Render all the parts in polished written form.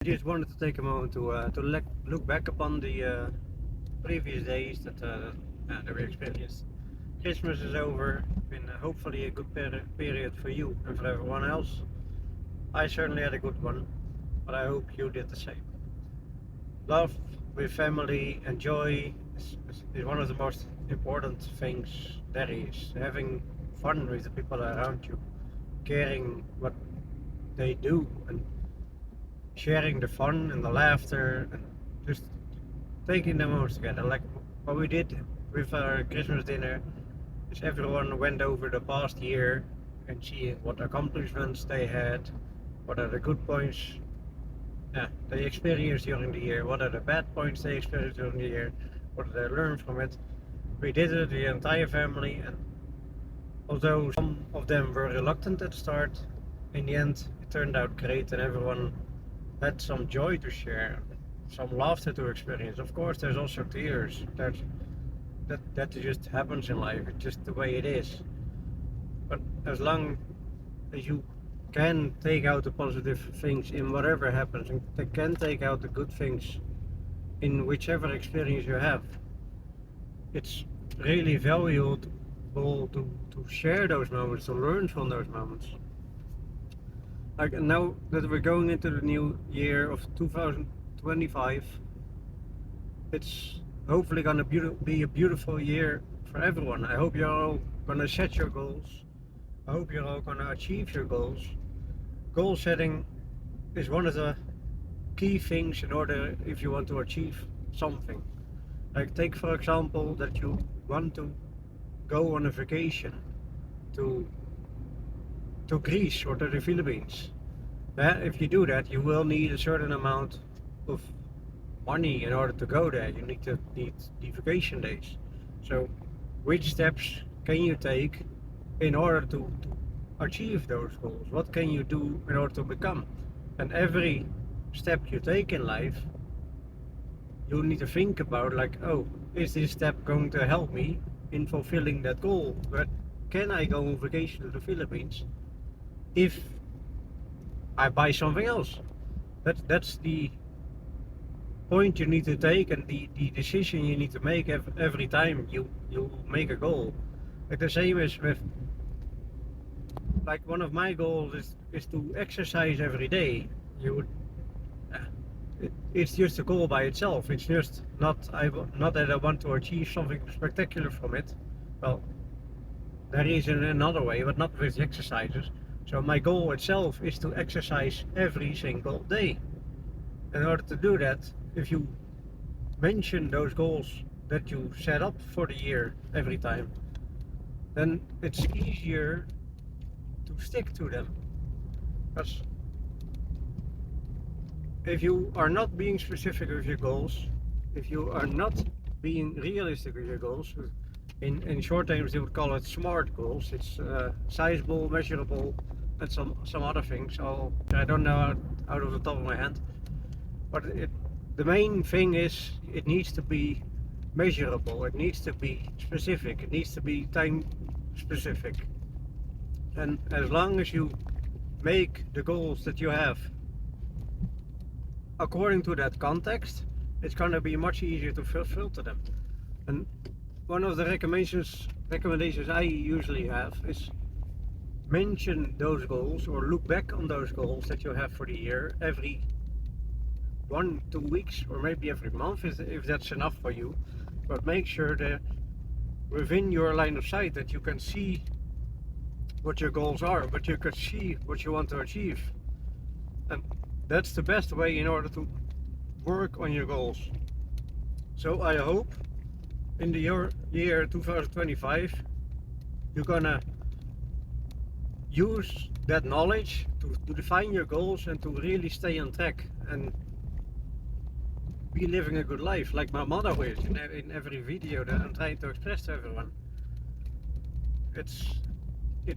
I just wanted to take a moment to look back upon the previous days that we experienced. Christmas is over, been hopefully a good period for you and for everyone else. I certainly had a good one, but I hope you did the same. Love with family and joy is one of the most important things there is. Having fun with the people around you, caring what they do, and sharing the fun and the laughter, and just taking the moments together. Like what we did with our Christmas dinner is everyone went over the past year and see what accomplishments they had, what are the good points they experienced during the year, what are the bad points they experienced during the year, what did they learn from it. We did it, the entire family, and although some of them were reluctant at the start, in the end it turned out great and everyone had some joy to share, some laughter to experience. Of course, there's also tears. That just happens in life. It's just the way it is. But as long as you can take out the positive things in whatever happens, and they can take out the good things in whichever experience you have, it's really valuable to share those moments, to learn from those moments. Like now that we're going into the new year of 2025, it's hopefully gonna be a beautiful year for everyone. I hope you're all gonna set your goals. I hope you're all gonna achieve your goals. Goal setting is one of the key things in order if you want to achieve something. Like take for example that you want to go on a vacation to Greece or to the Philippines. If you do that, you will need a certain amount of money in order to go there. You need the vacation days. So which steps can you take in order to achieve those goals? What can you do in order to become? And every step you take in life, you need to think about like, oh, is this step going to help me in fulfilling that goal? But can I go on vacation to the Philippines if I buy something else? That's the point you need to take, and the decision you need to make every time you make a goal. Like the same as with, like one of my goals is to exercise every day. You would it's just a goal by itself. It's just not that I want to achieve something spectacular from it. Well, there is another way, but not with exercises. So my goal itself is to exercise every single day. In order to do that, if you mention those goals that you set up for the year every time, then it's easier to stick to them. Because if you are not being specific with your goals, if you are not being realistic with your goals, in short terms they would call it SMART goals. It's sizable, measurable, and some other things. I don't know out of the top of my head, but the main thing is it needs to be measurable. It needs to be specific. It needs to be time specific. And as long as you make the goals that you have according to that context, it's going to be much easier to filter them. And one of the recommendations I usually have is mention those goals or look back on those goals that you have for the year every 1-2 weeks, or maybe every month if that's enough for you. But make sure that within your line of sight that you can see what your goals are, but you can see what you want to achieve. And that's the best way in order to work on your goals. So I hope in the year 2025 you're gonna use that knowledge to define your goals and to really stay on track and be living a good life, like my motto is in every video that I'm trying to express to everyone. It's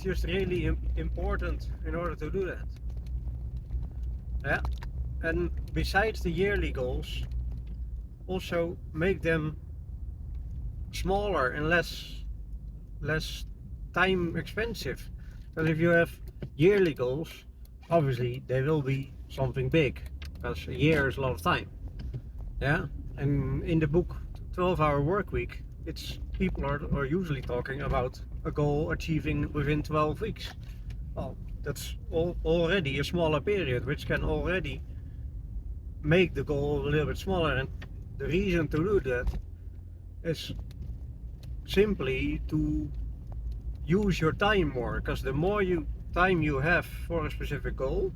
just really important in order to do that. Yeah. And besides the yearly goals, also make them smaller and less time expensive. Because if you have yearly goals, obviously they will be something big. because a year is a lot of time. Yeah, and in the book 12-Hour Work Week, it's people are usually talking about a goal achieving within 12 weeks. Well, that's already a smaller period, which can already make the goal a little bit smaller. And the reason to do that is simply to use your time more, because the more time you have for a specific goal,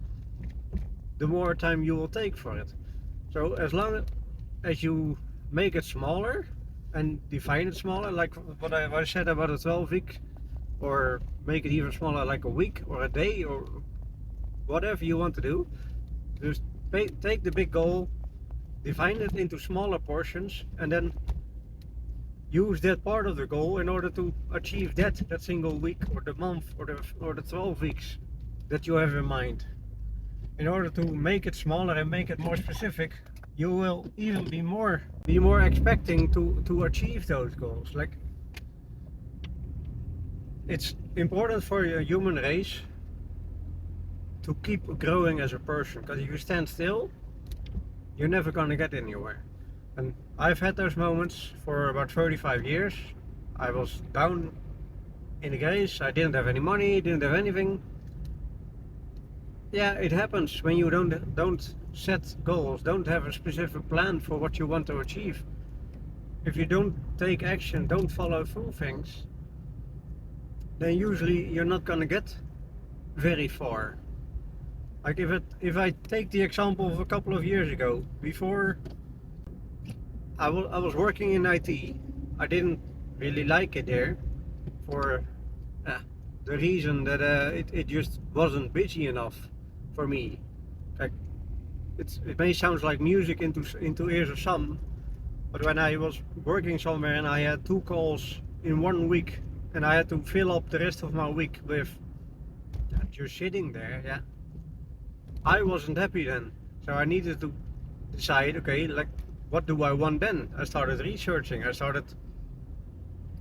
the more time you will take for it. So as long as you make it smaller and define it smaller, like what I said about a 12-week, or make it even smaller, like a week or a day or whatever you want to do, just take the big goal, define it into smaller portions, and then use that part of the goal in order to achieve that single week or the month or the 12 weeks that you have in mind. In order to make it smaller and make it more specific, you will even be more expecting to achieve those goals. Like, it's important for your human race to keep growing as a person, because if you stand still, you're never gonna get anywhere. And I've had those moments for about 35 years. I was down in the grace, I didn't have any money, didn't have anything. Yeah, it happens when you don't set goals, don't have a specific plan for what you want to achieve. If you don't take action, don't follow through things, then usually you're not gonna get very far. Like if I take the example of a couple of years ago, before I was working in IT. I didn't really like it there for the reason that it just wasn't busy enough for me. Like, it may sound like music into ears of some, but when I was working somewhere and I had 2 calls in 1 week and I had to fill up the rest of my week with just sitting there, yeah, I wasn't happy then. So I needed to decide, okay, like, what do I want then? I started researching, I started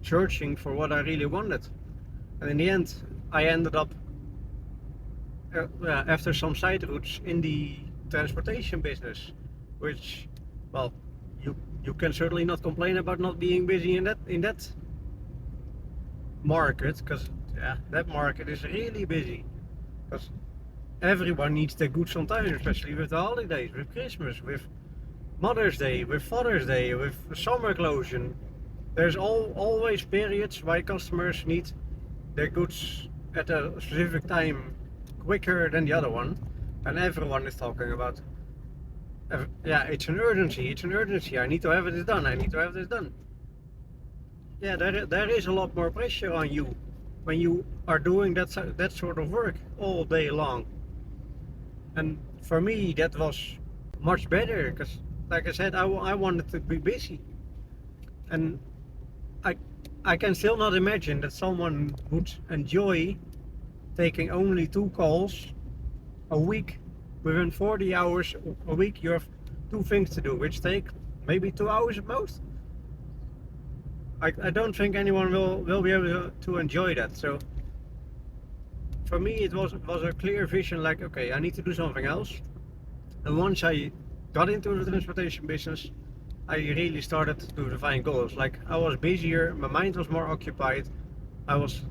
searching for what I really wanted. And in the end, I ended up, after some side routes, in the transportation business, which, well, you can certainly not complain about not being busy in that market, because that market is really busy. Because everyone needs their goods on time, especially with the holidays, with Christmas, with Mother's Day, with Father's Day, with summer closure. There's always periods why customers need their goods at a specific time quicker than the other one, and everyone is talking about, it's an urgency, I need to have this done. Yeah, there is a lot more pressure on you when you are doing that sort of work all day long. And for me, that was much better, because, like I said, I wanted to be busy. And I can still not imagine that someone would enjoy taking only 2 calls a week. Within 40 hours a week, you have 2 things to do, which take maybe 2 hours at most. I don't think anyone will be able to enjoy that. So for me, it was a clear vision, like, okay, I need to do something else. And once I got into the transportation business, I really started to define goals. Like, I was busier, my mind was more occupied. I was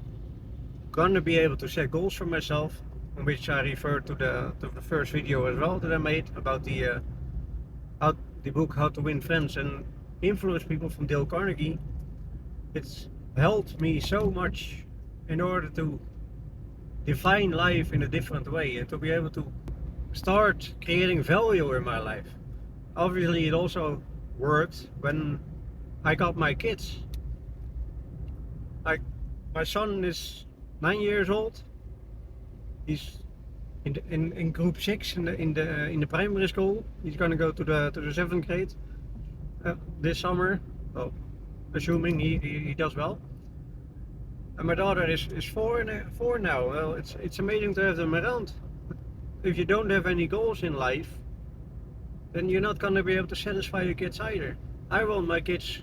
gonna be able to set goals for myself, which I referred to the first video as well that I made about the book How to Win Friends and Influence People from Dale Carnegie. It's helped me so much in order to define life in a different way and to be able to start creating value in my life. Obviously, it also worked when I got my kids. Like, my son is 9 years old. He's in group 6 in the primary school. He's gonna go to the 7th grade this summer. Well, assuming he does well. And my daughter is 4 now. Well, it's amazing to have them around. If you don't have any goals in life, then you're not gonna be able to satisfy your kids either. I want my kids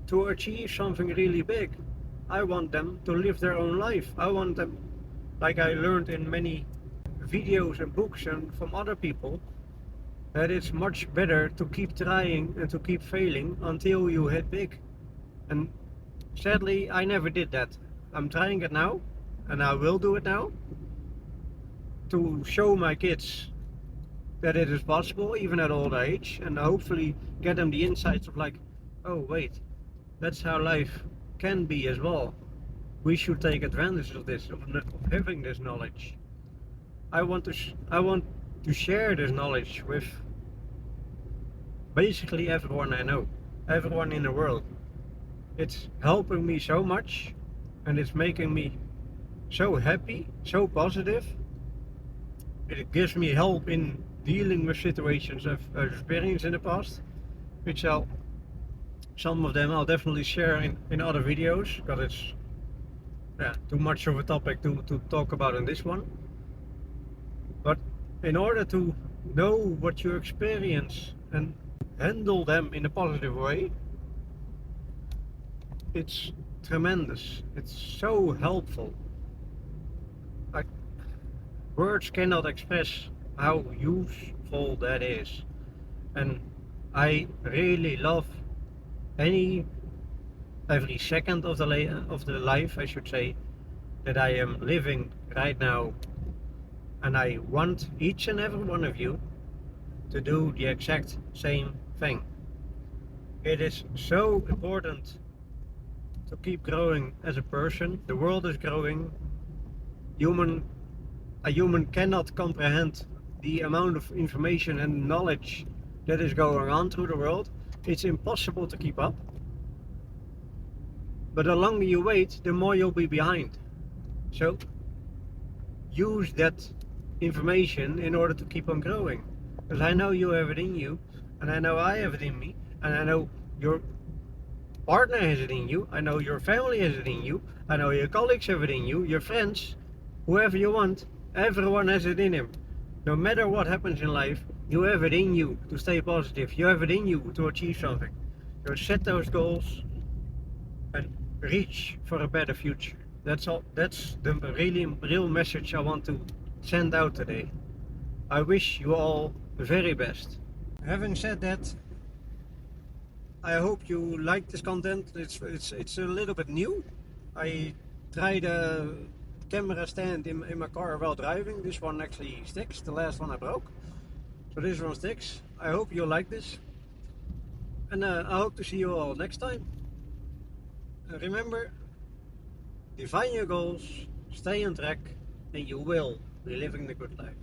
to achieve something really big. I want them to live their own life. I want them, like I learned in many videos and books and from other people, that it's much better to keep trying and to keep failing until you hit big. And sadly, I never did that. I'm trying it now, and I will do it now to show my kids that it is possible even at old age, and hopefully get them the insights of like, oh wait, that's how life can be as well. We should take advantage of this, of having this knowledge. I want to share this knowledge with basically everyone I know, everyone in the world. It's helping me so much, and it's making me so happy, so positive. It gives me help in dealing with situations I've experienced in the past, which some of them I'll definitely share in other videos, because it's too much of a topic to talk about in this one. But in order to know what you experience and handle them in a positive way, it's tremendous. It's so helpful. Like, words cannot express how useful that is. And I really love every second of the life, I should say, that I am living right now. And I want each and every one of you to do the exact same thing. It is so important to keep growing as a person. The world is growing. A human cannot comprehend the amount of information and knowledge that is going on through the world. It's impossible to keep up. But the longer you wait, the more you'll be behind. So use that information in order to keep on growing. Because I know you have it in you, and I know I have it in me, and I know your partner has it in you, I know your family has it in you, I know your colleagues have it in you, your friends, whoever you want, everyone has it in him. No matter what happens in life, you have it in you to stay positive, you have it in you to achieve something. So set those goals and reach for a better future. That's all. That's the real message I want to send out today. I wish you all the very best. Having said that, I hope you like this content. It's a little bit new. I tried a camera stand in my car while driving. This one actually sticks. The last one I broke. So this one sticks. I hope you like this. And I hope to see you all next time. And remember, define your goals, stay on track, and you will be living the good life.